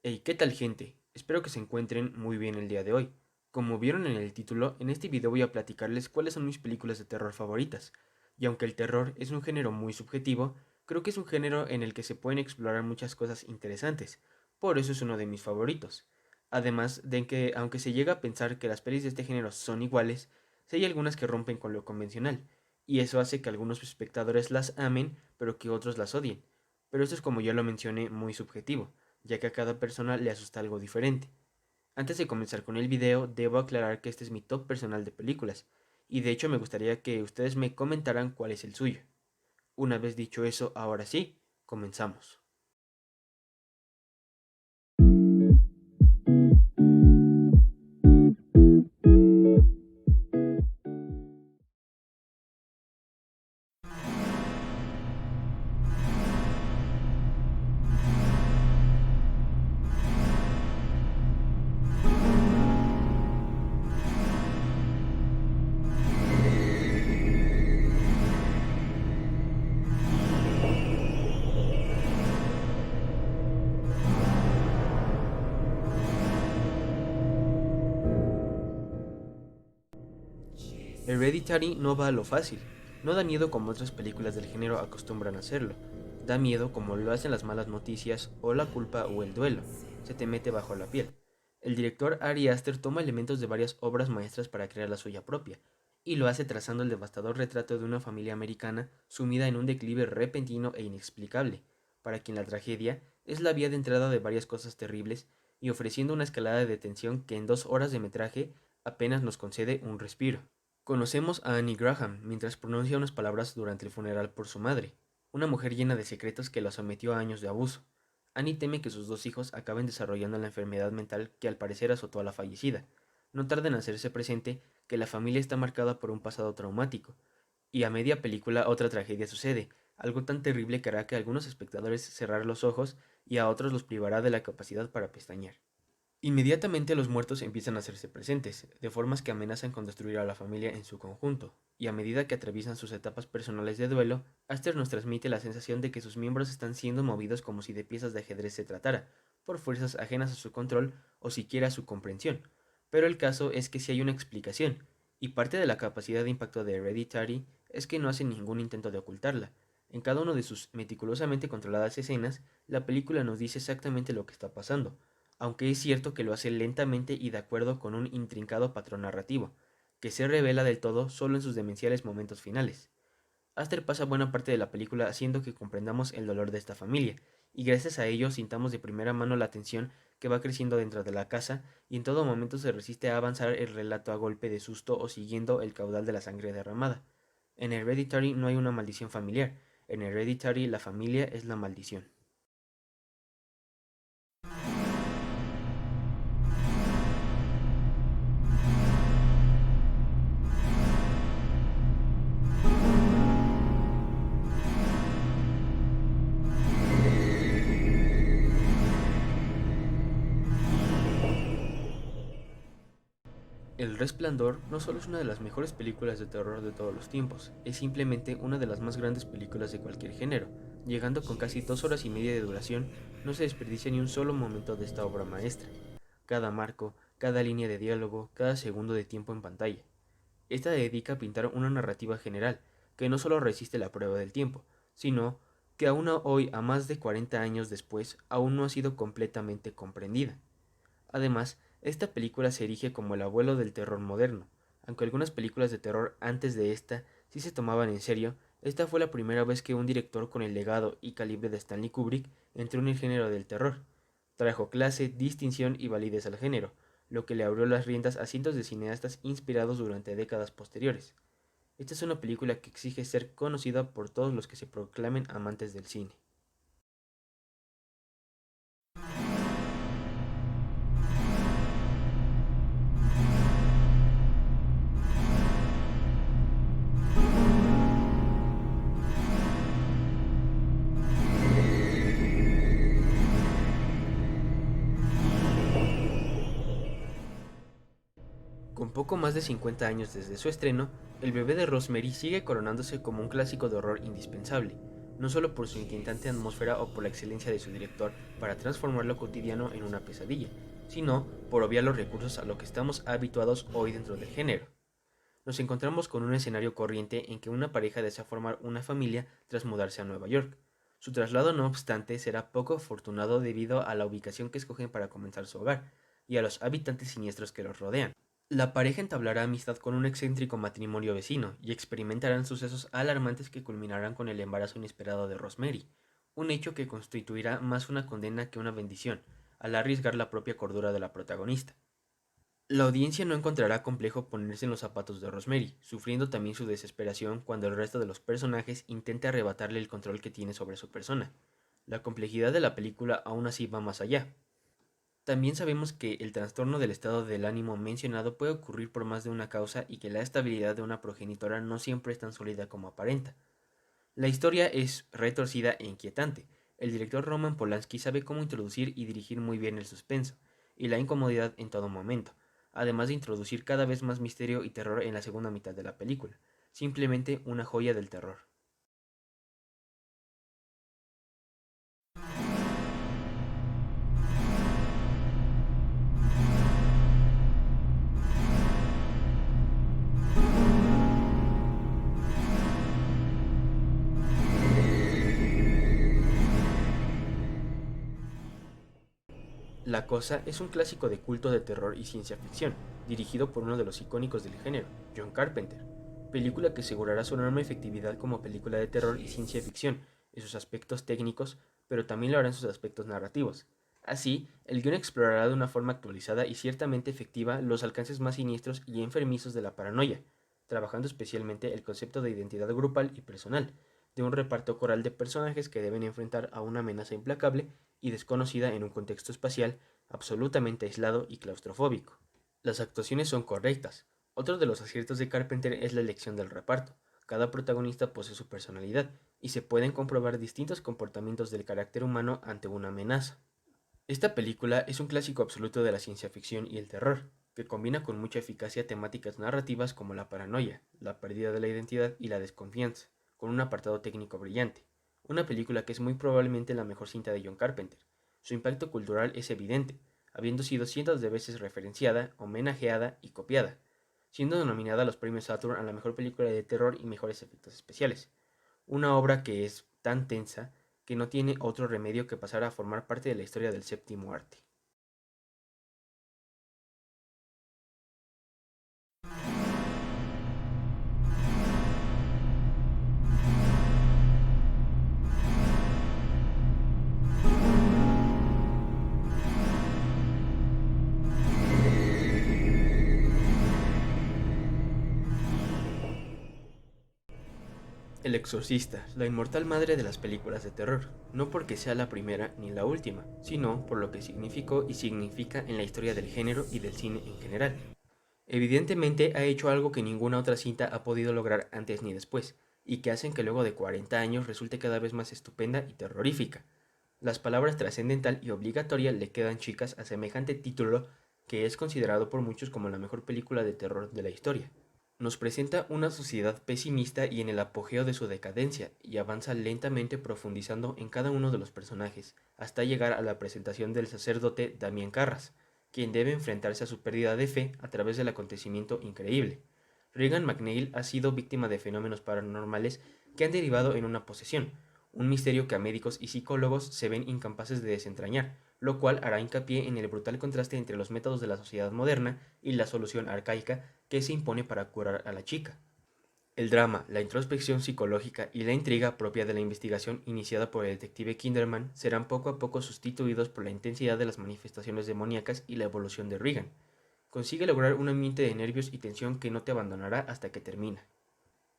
Hey, ¿qué tal gente? Espero que se encuentren muy bien el día de hoy. Como vieron en el título, en este video voy a platicarles cuáles son mis películas de terror favoritas. Y aunque el terror es un género muy subjetivo, creo que es un género en el que se pueden explorar muchas cosas interesantes. Por eso es uno de mis favoritos. Además de que, aunque se llega a pensar que las pelis de este género son iguales, sí hay algunas que rompen con lo convencional. Y eso hace que algunos espectadores las amen, pero que otros las odien. Pero esto es, como ya lo mencioné, muy subjetivo, ya que a cada persona le asusta algo diferente. Antes de comenzar con el video, debo aclarar que este es mi top personal de películas, y de hecho me gustaría que ustedes me comentaran cuál es el suyo. Una vez dicho eso, ahora sí, comenzamos. Hereditary no va a lo fácil, no da miedo como otras películas del género acostumbran a hacerlo, da miedo como lo hacen las malas noticias o la culpa o el duelo, se te mete bajo la piel. El director Ari Aster toma elementos de varias obras maestras para crear la suya propia, y lo hace trazando el devastador retrato de una familia americana sumida en un declive repentino e inexplicable, para quien la tragedia es la vía de entrada de varias cosas terribles y ofreciendo una escalada de tensión que en 2 horas de metraje apenas nos concede un respiro. Conocemos a Annie Graham mientras pronuncia unas palabras durante el funeral por su madre, una mujer llena de secretos que la sometió a años de abuso. Annie teme que sus 2 hijos acaben desarrollando la enfermedad mental que al parecer azotó a la fallecida. No tarda en hacerse presente que la familia está marcada por un pasado traumático, y a media película otra tragedia sucede, algo tan terrible que hará que a algunos espectadores cerrar los ojos y a otros los privará de la capacidad para pestañear. Inmediatamente los muertos empiezan a hacerse presentes, de formas que amenazan con destruir a la familia en su conjunto, y a medida que atraviesan sus etapas personales de duelo, Aster nos transmite la sensación de que sus miembros están siendo movidos como si de piezas de ajedrez se tratara, por fuerzas ajenas a su control o siquiera a su comprensión. Pero el caso es que sí hay una explicación, y parte de la capacidad de impacto de Hereditary es que no hace ningún intento de ocultarla. En cada una de sus meticulosamente controladas escenas, la película nos dice exactamente lo que está pasando, aunque es cierto que lo hace lentamente y de acuerdo con un intrincado patrón narrativo, que se revela del todo solo en sus demenciales momentos finales. Aster pasa buena parte de la película haciendo que comprendamos el dolor de esta familia, y gracias a ello sintamos de primera mano la tensión que va creciendo dentro de la casa y en todo momento se resiste a avanzar el relato a golpe de susto o siguiendo el caudal de la sangre derramada. En Hereditary no hay una maldición familiar, en Hereditary la familia es la maldición. El Resplandor no solo es una de las mejores películas de terror de todos los tiempos, es simplemente una de las más grandes películas de cualquier género. Llegando con casi 2 horas y media de duración, no se desperdicia ni un solo momento de esta obra maestra. Cada marco, cada línea de diálogo, cada segundo de tiempo en pantalla. Esta dedica a pintar una narrativa general, que no solo resiste la prueba del tiempo, sino que aún hoy, a más de 40 años después, aún no ha sido completamente comprendida. Además, esta película se erige como el abuelo del terror moderno. Aunque algunas películas de terror antes de esta sí se tomaban en serio, esta fue la primera vez que un director con el legado y calibre de Stanley Kubrick entró en el género del terror. Trajo clase, distinción y validez al género, lo que le abrió las riendas a cientos de cineastas inspirados durante décadas posteriores. Esta es una película que exige ser conocida por todos los que se proclamen amantes del cine. Con poco más de 50 años desde su estreno, El bebé de Rosemary sigue coronándose como un clásico de horror indispensable. no solo por su inquietante atmósfera o por la excelencia de su director para transformar lo cotidiano en una pesadilla, sino por obviar los recursos a lo que estamos habituados hoy dentro del género. Nos encontramos con un escenario corriente en que una pareja desea formar una familia tras mudarse a Nueva York. Su traslado, no obstante, será poco afortunado debido a la ubicación que escogen para comenzar su hogar y a los habitantes siniestros que los rodean. La pareja entablará amistad con un excéntrico matrimonio vecino y experimentarán sucesos alarmantes que culminarán con el embarazo inesperado de Rosemary, un hecho que constituirá más una condena que una bendición, al arriesgar la propia cordura de la protagonista. La audiencia no encontrará complejo ponerse en los zapatos de Rosemary, sufriendo también su desesperación cuando el resto de los personajes intenta arrebatarle el control que tiene sobre su persona. La complejidad de la película aún así va más allá. También sabemos que el trastorno del estado del ánimo mencionado puede ocurrir por más de una causa y que la estabilidad de una progenitora no siempre es tan sólida como aparenta. La historia es retorcida e inquietante. El director Roman Polanski sabe cómo introducir y dirigir muy bien el suspenso y la incomodidad en todo momento, además de introducir cada vez más misterio y terror en la segunda mitad de la película. Simplemente una joya del terror. La Cosa es un clásico de culto de terror y ciencia ficción, dirigido por uno de los icónicos del género, John Carpenter, película que asegurará su enorme efectividad como película de terror y ciencia ficción en sus aspectos técnicos, pero también lo hará en sus aspectos narrativos. Así, el guion explorará de una forma actualizada y ciertamente efectiva los alcances más siniestros y enfermizos de la paranoia, trabajando especialmente el concepto de identidad grupal y personal, de un reparto coral de personajes que deben enfrentar a una amenaza implacable y desconocida en un contexto espacial absolutamente aislado y claustrofóbico. Las actuaciones son correctas. Otro de los aciertos de Carpenter es la elección del reparto. Cada protagonista posee su personalidad y se pueden comprobar distintos comportamientos del carácter humano ante una amenaza. Esta película es un clásico absoluto de la ciencia ficción y el terror, que combina con mucha eficacia temáticas narrativas como la paranoia, la pérdida de la identidad y la desconfianza, con un apartado técnico brillante. Una película que es muy probablemente la mejor cinta de John Carpenter. Su impacto cultural es evidente, habiendo sido cientos de veces referenciada, homenajeada y copiada, siendo nominada a los premios Saturn a la mejor película de terror y mejores efectos especiales. Una obra que es tan tensa que no tiene otro remedio que pasar a formar parte de la historia del séptimo arte. El Exorcista, la inmortal madre de las películas de terror, no porque sea la primera ni la última, sino por lo que significó y significa en la historia del género y del cine en general. Evidentemente ha hecho algo que ninguna otra cinta ha podido lograr antes ni después, y que hacen que luego de 40 años resulte cada vez más estupenda y terrorífica. Las palabras trascendental y obligatoria le quedan chicas a semejante título que es considerado por muchos como la mejor película de terror de la historia. Nos presenta una sociedad pesimista y en el apogeo de su decadencia, y avanza lentamente profundizando en cada uno de los personajes, hasta llegar a la presentación del sacerdote Damián Carras, quien debe enfrentarse a su pérdida de fe a través del acontecimiento increíble. Regan McNeil ha sido víctima de fenómenos paranormales que han derivado en una posesión, un misterio que a médicos y psicólogos se ven incapaces de desentrañar, lo cual hará hincapié en el brutal contraste entre los métodos de la sociedad moderna y la solución arcaica que se impone para curar a la chica. El drama, la introspección psicológica y la intriga propia de la investigación iniciada por el detective Kinderman serán poco a poco sustituidos por la intensidad de las manifestaciones demoníacas y la evolución de Regan. Consigue lograr un ambiente de nervios y tensión que no te abandonará hasta que termina.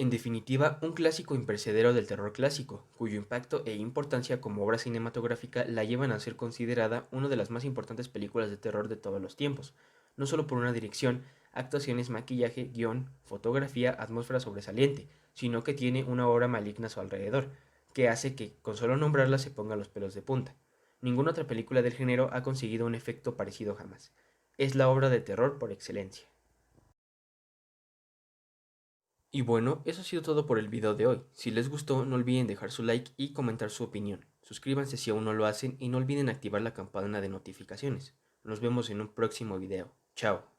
En definitiva, un clásico imperecedero del terror clásico, cuyo impacto e importancia como obra cinematográfica la llevan a ser considerada una de las más importantes películas de terror de todos los tiempos, no solo por una dirección, actuaciones, maquillaje, guión, fotografía, atmósfera sobresaliente, sino que tiene una obra maligna a su alrededor, que hace que, con solo nombrarla, se ponga los pelos de punta. Ninguna otra película del género ha conseguido un efecto parecido jamás. Es la obra de terror por excelencia. Y bueno, eso ha sido todo por el video de hoy. Si les gustó, no olviden dejar su like y comentar su opinión. Suscríbanse si aún no lo hacen y no olviden activar la campana de notificaciones. Nos vemos en un próximo video. Chao.